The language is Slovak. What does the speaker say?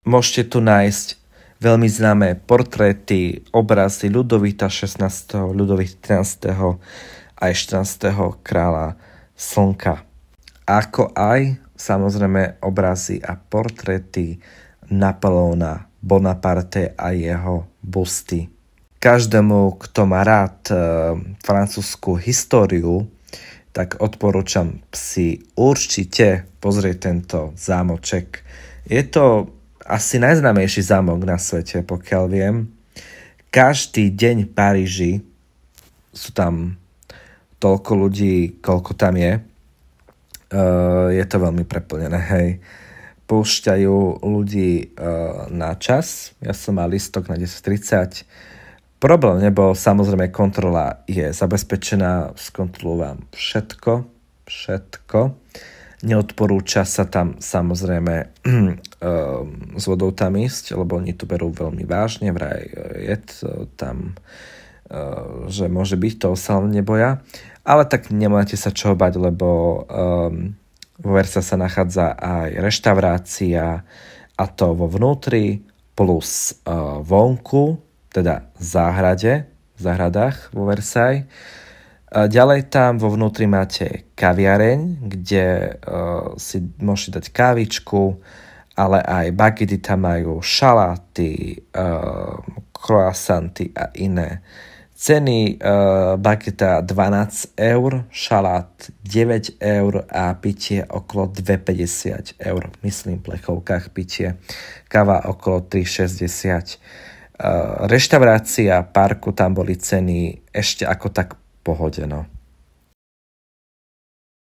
Môžete tu nájsť veľmi známe portréty, obrazy Ľudovita XVI, Ľudovita XIII aj 14. kráľa Slnka. Ako aj samozrejme obrazy a portréty Napoleona Bonaparte a jeho busty. Každému, kto má rád francúzsku históriu, tak odporúčam si určite pozrieť tento zámoček. Je to asi najznámejší zámok na svete, pokiaľ viem. Každý deň v Paríži sú tam toľko ľudí, koľko tam je. Je to veľmi preplnené, hej. Púšťajú ľudí na čas. Ja som mal lístok na 10:30. Problém nebol, samozrejme kontrola je zabezpečená, skontrolujú vám všetko. Neodporúča sa tam samozrejme s vodou tam ísť, lebo oni to berú veľmi vážne, vraj je tam, že môže byť, toho sa neboja. Ale tak nemáte sa čoho bať, lebo vo Versailles sa nachádza aj reštaurácia, a to vo vnútri plus vonku, teda v záhradách vo Versailles. Ďalej tam vo vnútri máte kaviareň, kde si môžete dať kávičku, ale aj bagety tam majú, šaláty, croissanty a iné ceny. Bageta 12 €, šalát 9 € a pitie okolo 2,50 €. Myslím v plechovkách pitie. Káva okolo 3,60 €. Reštaurácia parku, tam boli ceny ešte ako tak pohode, no.